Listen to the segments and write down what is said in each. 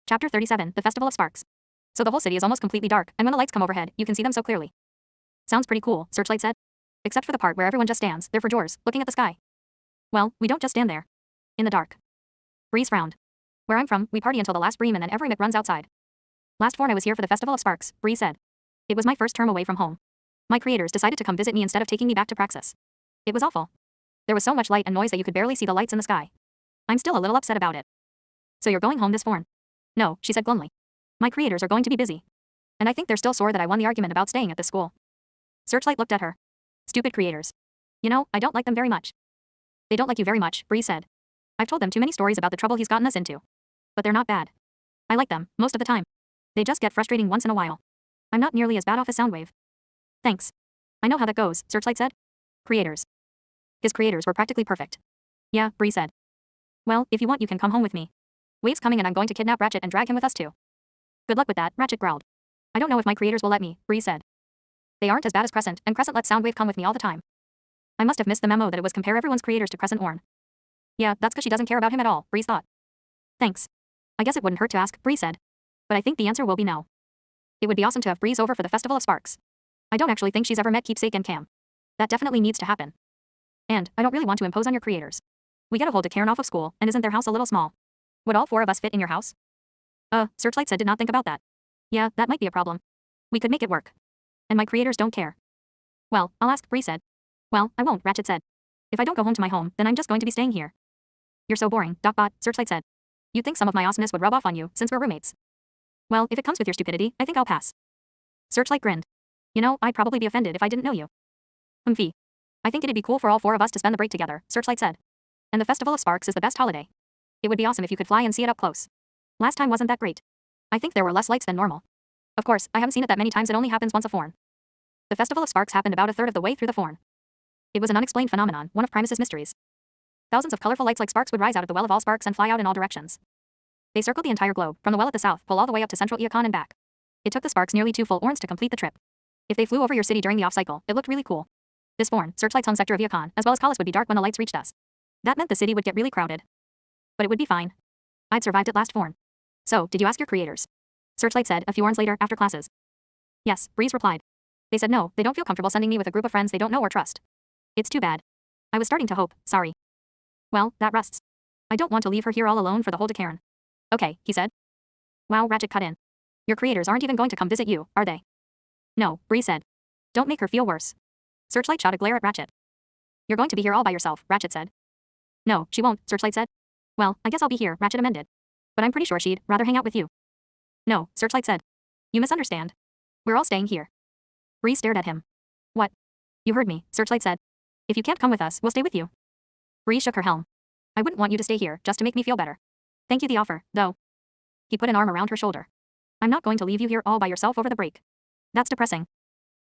Chapter 37, The Festival of Sparks. So the whole city is almost completely dark, and when the lights come overhead, you can see them so clearly. Sounds pretty cool, Searchlight said. Except for the part where everyone just stands there for drawers, looking at the sky. Well, we don't just stand there. In the dark. Breeze frowned. Where I'm from, we party until the last bream and then every Mick runs outside. Last form I was here for the Festival of Sparks, Breeze said. It was my first term away from home. My creators decided to come visit me instead of taking me back to Praxis. It was awful. There was so much light and noise that you could barely see the lights in the sky. I'm still a little upset about it. So you're going home this form? No, she said glumly. My creators are going to be busy. And I think they're still sore that I won the argument about staying at this school. Searchlight looked at her. Stupid creators. You know, I don't like them very much. They don't like you very much, Bree said. I've told them too many stories about the trouble he's gotten us into. But they're not bad. I like them, most of the time. They just get frustrating once in a while. I'm not nearly as bad off as Soundwave. Thanks. I know how that goes, Searchlight said. Creators. His creators were practically perfect. Yeah, Bree said. Well, if you want you can come home with me. Wave's coming and I'm going to kidnap Ratchet and drag him with us too. Good luck with that, Ratchet growled. I don't know if my creators will let me, Bree said. They aren't as bad as Crescent, and Crescent lets Soundwave come with me all the time. I must have missed the memo that it was compare everyone's creators to Crescent Orn. Yeah, that's 'cause she doesn't care about him at all, Breeze thought. Thanks. I guess it wouldn't hurt to ask, Bree said. But I think the answer will be no. It would be awesome to have Breeze over for the Festival of Sparks. I don't actually think she's ever met Keepsake and Cam. That definitely needs to happen. And, I don't really want to impose on your creators. We gotta hold a Karen off of school, and isn't their house a little small? Would all four of us fit in your house? Searchlight said did not think about that. Yeah, that might be a problem. We could make it work. And my creators don't care. Well, I'll ask, Bree said. Well, I won't, Ratchet said. If I don't go home to my home, then I'm just going to be staying here. You're so boring, Docbot, Searchlight said. You'd think some of my awesomeness would rub off on you, since we're roommates. Well, if it comes with your stupidity, I think I'll pass. Searchlight grinned. You know, I'd probably be offended if I didn't know you. Humphy. I think it'd be cool for all four of us to spend the break together, Searchlight said. And the Festival of Sparks is the best holiday. It would be awesome if you could fly and see it up close. Last time wasn't that great. I think there were less lights than normal. Of course, I haven't seen it that many times, it only happens once a forn. The Festival of Sparks happened about a third of the way through the forn. It was an unexplained phenomenon, one of Primus's mysteries. Thousands of colorful lights like sparks would rise out of the well of all sparks and fly out in all directions. They circled the entire globe, from the well at the south pole all the way up to central Eocon and back. It took the sparks nearly 2 full orns to complete the trip. If they flew over your city during the off-cycle, it looked really cool. This forn, Searchlight's home sector of Eocon, as well as Collis would be dark when the lights reached us. That meant the city would get really crowded. But it would be fine. I'd survived it last forn. So, did you ask your creators? Searchlight said, a few orns later, after classes. Yes, Breeze replied. They said no, they don't feel comfortable sending me with a group of friends they don't know or trust. It's too bad. I was starting to hope, sorry. Well, that rusts. I don't want to leave her here all alone for the whole Karen. Okay, he said. Wow, Ratchet cut in. Your creators aren't even going to come visit you, are they? No, Bree said. Don't make her feel worse. Searchlight shot a glare at Ratchet. You're going to be here all by yourself, Ratchet said. No, she won't, Searchlight said. Well, I guess I'll be here, Ratchet amended. But I'm pretty sure she'd rather hang out with you. No, Searchlight said. You misunderstand. We're all staying here. Bree stared at him. What? You heard me, Searchlight said. If you can't come with us, we'll stay with you. Bree shook her helm. I wouldn't want you to stay here, just to make me feel better. Thank you the offer, though. He put an arm around her shoulder. I'm not going to leave you here all by yourself over the break. That's depressing.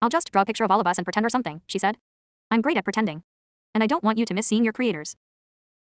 I'll just draw a picture of all of us and pretend or something, she said. I'm great at pretending. And I don't want you to miss seeing your creators.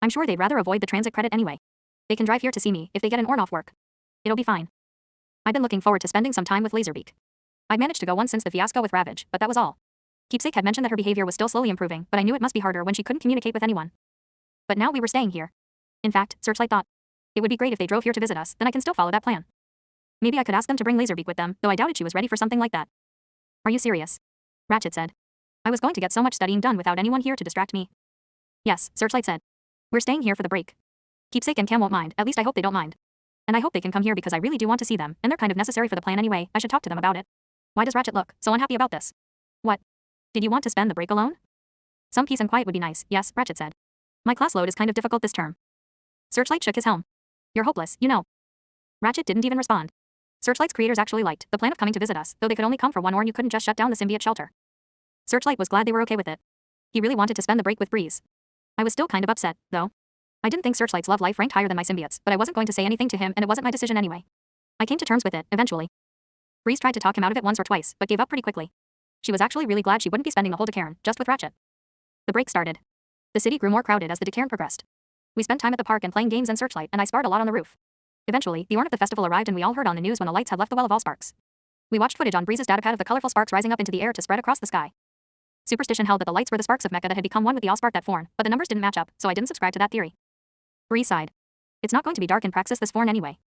I'm sure they'd rather avoid the transit credit anyway. They can drive here to see me if they get an orn off work. It'll be fine. I've been looking forward to spending some time with Laserbeak. I'd managed to go once since the fiasco with Ravage, but that was all. Keepsake had mentioned that her behavior was still slowly improving, but I knew it must be harder when she couldn't communicate with anyone. But now we were staying here. In fact, Searchlight thought. It would be great if they drove here to visit us, then I can still follow that plan. Maybe I could ask them to bring Laserbeak with them, though I doubted she was ready for something like that. Are you serious? Ratchet said. I was going to get so much studying done without anyone here to distract me. Yes, Searchlight said. We're staying here for the break. Keepsake and Cam won't mind, at least I hope they don't mind. And I hope they can come here because I really do want to see them, and they're kind of necessary for the plan anyway, I should talk to them about it. Why does Ratchet look so unhappy about this? What? Did you want to spend the break alone? Some peace and quiet would be nice, yes, Ratchet said. My class load is kind of difficult this term. Searchlight shook his helm. You're hopeless, you know. Ratchet didn't even respond. Searchlight's creators actually liked the plan of coming to visit us, though they could only come for one orn you couldn't just shut down the symbiote shelter. Searchlight was glad they were okay with it. He really wanted to spend the break with Breeze. I was still kind of upset, though. I didn't think Searchlight's love life ranked higher than my symbiote's, but I wasn't going to say anything to him and it wasn't my decision anyway. I came to terms with it, eventually. Breeze tried to talk him out of it once or twice, but gave up pretty quickly. She was actually really glad she wouldn't be spending the whole Karen just with Ratchet. The break started. The city grew more crowded as the Karen progressed. We spent time at the park and playing games and Searchlight, and I sparred a lot on the roof. Eventually, the orn of the festival arrived and we all heard on the news when the lights had left the well of all sparks. We watched footage on Breeze's datapad of the colorful sparks rising up into the air to spread across the sky. Superstition held that the lights were the sparks of Mecha that had become one with the Allspark that forn, but the numbers didn't match up, so I didn't subscribe to that theory. Bree sighed. It's not going to be dark in Praxis this forn anyway.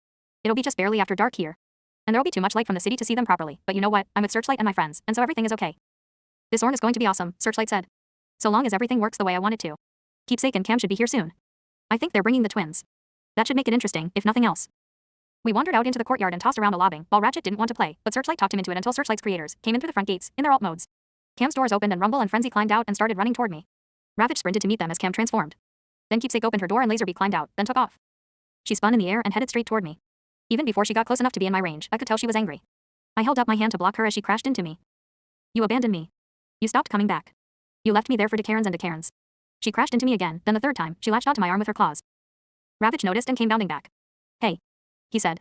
It'll be just barely after dark here. And there'll be too much light from the city to see them properly, but you know what, I'm with Searchlight and my friends, and so everything is okay. This Orn is going to be awesome, Searchlight said. So long as everything works the way I want it to. Keepsake and Cam should be here soon. I think they're bringing the twins. That should make it interesting, if nothing else. We wandered out into the courtyard and tossed around a lobbing, while Ratchet didn't want to play, but Searchlight talked him into it until Searchlight's creators came in through the front gates, in their alt modes. Cam's doors opened and Rumble and Frenzy climbed out and started running toward me. Ravage sprinted to meet them as Cam transformed. Then Keepsake opened her door and Laserbeak climbed out, then took off. She spun in the air and headed straight toward me. Even before she got close enough to be in my range, I could tell she was angry. I held up my hand to block her as she crashed into me. You abandoned me. You stopped coming back. You left me there for Decarons and Decarons. She crashed into me again, then the third time, she latched onto my arm with her claws. Ravage noticed and came bounding back. Hey. He said.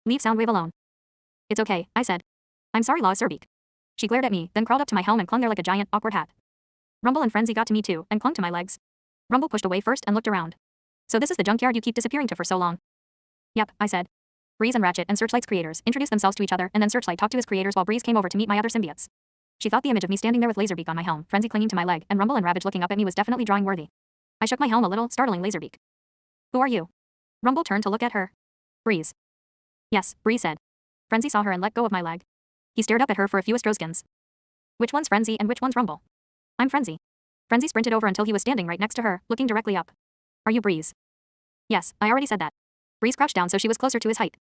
Leave Soundwave alone. It's okay, I said. I'm sorry, Laserbeak. She glared at me, then crawled up to my helm and clung there like a giant, awkward hat. Rumble and Frenzy got to me too, and clung to my legs. Rumble pushed away first and looked around. So this is the junkyard you keep disappearing to for so long? Yep, I said. Breeze and Ratchet and Searchlight's creators introduced themselves to each other, and then Searchlight talked to his creators while Breeze came over to meet my other symbiotes. She thought the image of me standing there with Laserbeak on my helm, Frenzy clinging to my leg, and Rumble and Ravage looking up at me was definitely drawing worthy. I shook my helm a little, startling Laserbeak. Who are you? Rumble turned to look at her. Breeze. Yes, Breeze said. Frenzy saw her and let go of my leg. He stared up at her for a few Astroskins. Which one's Frenzy and which one's Rumble? I'm Frenzy. Frenzy sprinted over until he was standing right next to her, looking directly up. Are you Breeze? Yes, I already said that. Breeze crouched down so she was closer to his height.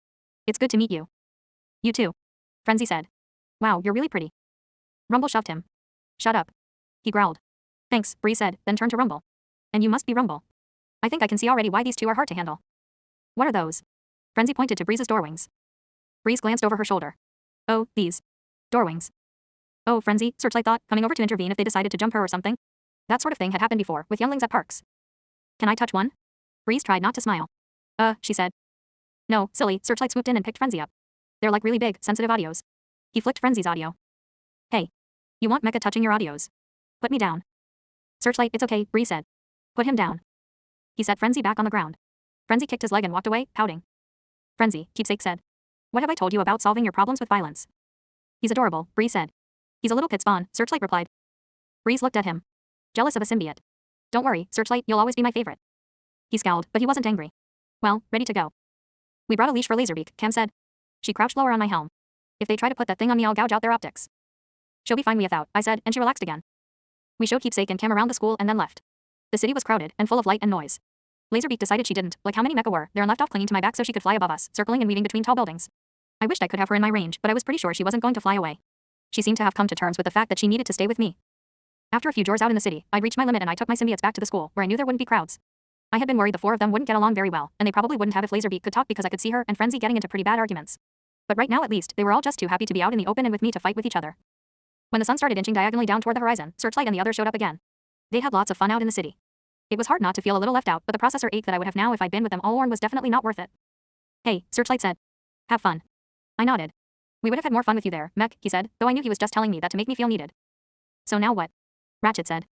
It's good to meet you. You too. Frenzy said. Wow, you're really pretty. Rumble shoved him. Shut up. He growled. Thanks, Breeze said, then turned to Rumble. And you must be Rumble. I think I can see already why these two are hard to handle. What are those? Frenzy pointed to Breeze's door wings. Breeze glanced over her shoulder. Oh, these. Door wings. Oh, Frenzy, Searchlight thought, coming over to intervene if they decided to jump her or something. That sort of thing had happened before, with younglings at parks. Can I touch one? Breeze tried not to smile. She said. No, silly, Searchlight swooped in and picked Frenzy up. They're like really big, sensitive audios. He flicked Frenzy's audio. Hey. You want Mecha touching your audios? Put me down. Searchlight, it's okay, Breeze said. Put him down. He set Frenzy back on the ground. Frenzy kicked his leg and walked away, pouting. Frenzy, Keepsake said. What have I told you about solving your problems with violence? He's adorable, Breeze said. He's a little pit spawn, Searchlight replied. Breeze looked at him. Jealous of a symbiote. Don't worry, Searchlight, you'll always be my favorite. He scowled, but he wasn't angry. Well, ready to go. We brought a leash for Laserbeak, Cam said. She crouched lower on my helm. If they try to put that thing on me, I'll gouge out their optics. She'll be fine without, I said, and she relaxed again. We showed Keepsake and Cam around the school and then left. The city was crowded and full of light and noise. Laserbeak decided she didn't like how many mecha were there and left off clinging to my back so she could fly above us, circling and weaving between tall buildings. I wished I could have her in my range, but I was pretty sure she wasn't going to fly away. She seemed to have come to terms with the fact that she needed to stay with me. After a few doors out in the city, I'd reached my limit and I took my symbiotes back to the school, where I knew there wouldn't be crowds. I had been worried the four of them wouldn't get along very well, and they probably wouldn't have if Laserbeak could talk because I could see her and Frenzy getting into pretty bad arguments. But right now at least, they were all just too happy to be out in the open and with me to fight with each other. When the sun started inching diagonally down toward the horizon, Searchlight and the others showed up again. They'd had lots of fun out in the city. It was hard not to feel a little left out, but the processor ache that I would have now if I'd been with them all Orn was definitely not worth it. Hey, Searchlight said. Have fun. I nodded. We would have had more fun with you there, Mech, he said, though I knew he was just telling me that to make me feel needed. So now what? Ratchet said.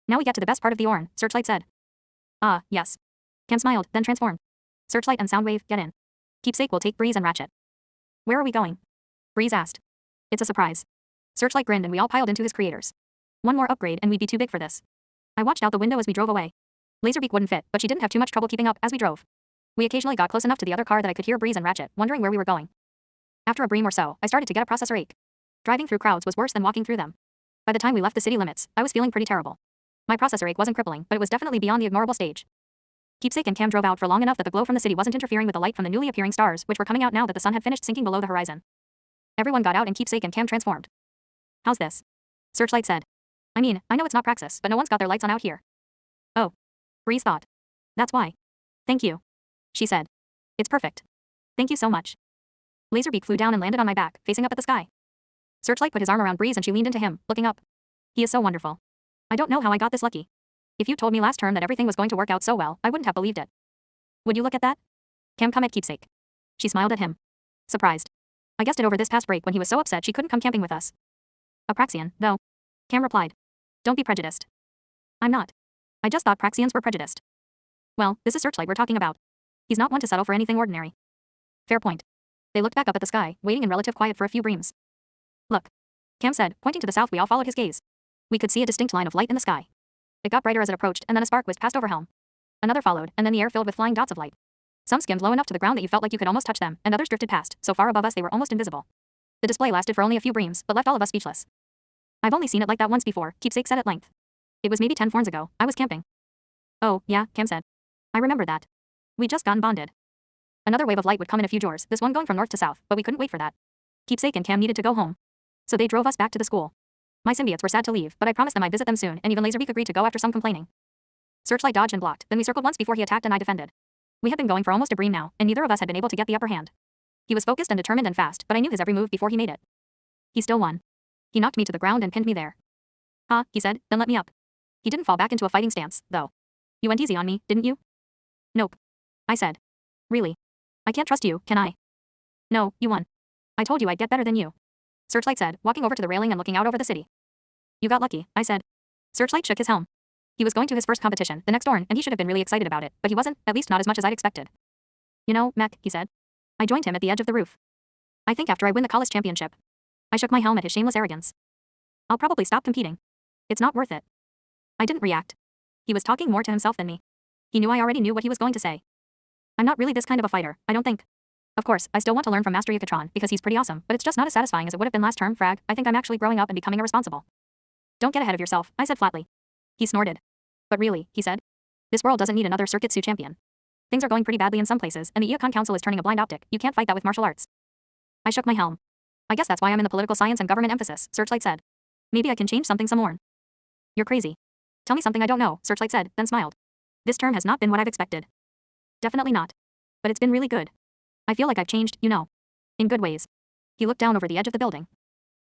Now we get to the best part of the Orn, Searchlight said. Ah, yes. Cam smiled, then transformed. Searchlight and Soundwave, get in. Keepsake will take Breeze and Ratchet. Where are we going? Breeze asked. It's a surprise. Searchlight grinned and we all piled into his creators. One more upgrade and we'd be too big for this. I watched out the window as we drove away. Laserbeak wouldn't fit, but she didn't have too much trouble keeping up as we drove. We occasionally got close enough to the other car that I could hear Breeze and Ratchet, wondering where we were going. After a bream or so, I started to get a processor ache. Driving through crowds was worse than walking through them. By the time we left the city limits, I was feeling pretty terrible. My processor ache wasn't crippling, but it was definitely beyond the ignorable stage. Keepsake and Cam drove out for long enough that the glow from the city wasn't interfering with the light from the newly appearing stars, which were coming out now that the sun had finished sinking below the horizon. Everyone got out and Keepsake and Cam transformed. How's this? Searchlight said. I mean, I know it's not Praxis, but no one's got their lights on out here. Oh. Breeze thought. That's why. Thank you. She said. It's perfect. Thank you so much. Laserbeak flew down and landed on my back, facing up at the sky. Searchlight put his arm around Breeze and she leaned into him, looking up. He is so wonderful. I don't know how I got this lucky. If you told me last term that everything was going to work out so well, I wouldn't have believed it. Would you look at that? Cam come at Keepsake. She smiled at him. Surprised. I guessed it over this past break when he was so upset she couldn't come camping with us. Praxian, though. Cam replied. Don't be prejudiced. I'm not. I just thought Praxians were prejudiced. Well, this is Searchlight we're talking about. He's not one to settle for anything ordinary. Fair point. They looked back up at the sky, waiting in relative quiet for a few breams. Look. Cam said, pointing to the south. We all followed his gaze. We could see a distinct line of light in the sky. It got brighter as it approached, and then a spark whizzed past over helm. Another followed, and then the air filled with flying dots of light. Some skimmed low enough to the ground that you felt like you could almost touch them, and others drifted past, so far above us they were almost invisible. The display lasted for only a few breams, but left all of us speechless. I've only seen it like that once before, Keepsake said at length. It was maybe 10 forns ago. I was camping. Oh, yeah, Cam said. I remember that. We'd just gotten bonded. Another wave of light would come in a few jors, this one going from north to south, but we couldn't wait for that. Keepsake and Cam needed to go home. So they drove us back to the school. My symbiotes were sad to leave, but I promised them I'd visit them soon, and even Laserbeak agreed to go after some complaining. Searchlight dodged and blocked, then we circled once before he attacked and I defended. We had been going for almost a bream now, and neither of us had been able to get the upper hand. He was focused and determined and fast, but I knew his every move before he made it. He still won. He knocked me to the ground and pinned me there. "Huh," he said, then let me up. He didn't fall back into a fighting stance, though. "You went easy on me, didn't you?" "Nope," I said. "Really? I can't trust you, can I?" "No, you won. I told you I'd get better than you," Searchlight said, walking over to the railing and looking out over the city. "You got lucky," I said. Searchlight shook his helm. He was going to his first competition, the next Orn, and he should have been really excited about it, but he wasn't, at least not as much as I'd expected. "You know, Mech," he said. I joined him at the edge of the roof. "I think after I win the college championship." I shook my helm at his shameless arrogance. "I'll probably stop competing. It's not worth it." I didn't react. He was talking more to himself than me. He knew I already knew what he was going to say. "I'm not really this kind of a fighter, I don't think. Of course, I still want to learn from Master Yucatron because he's pretty awesome, but it's just not as satisfying as it would have been last term, Frag. I think I'm actually growing up and becoming irresponsible." "Don't get ahead of yourself," I said flatly. He snorted. "But really," he said. "This world doesn't need another Circuit Sue champion. Things are going pretty badly in some places, and the Eocon Council is turning a blind optic. You can't fight that with martial arts." I shook my helm. "I guess that's why I'm in the political science and government emphasis," Searchlight said. "Maybe I can change something some more." "You're crazy. Tell me something I don't know," Searchlight said, then smiled. "This term has not been what I've expected." "Definitely not. But it's been really good. I feel like I've changed, you know. In good ways." He looked down over the edge of the building.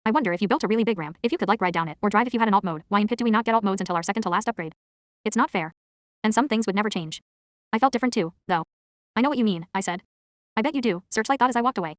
"I wonder if you built a really big ramp, if you could like ride down it, or drive if you had an alt mode. Why in pit do we not get alt modes until our second to last upgrade? It's not fair. And some things would never change." I felt different too, though. "I know what you mean," I said. "I bet you do," Searchlight thought as I walked away.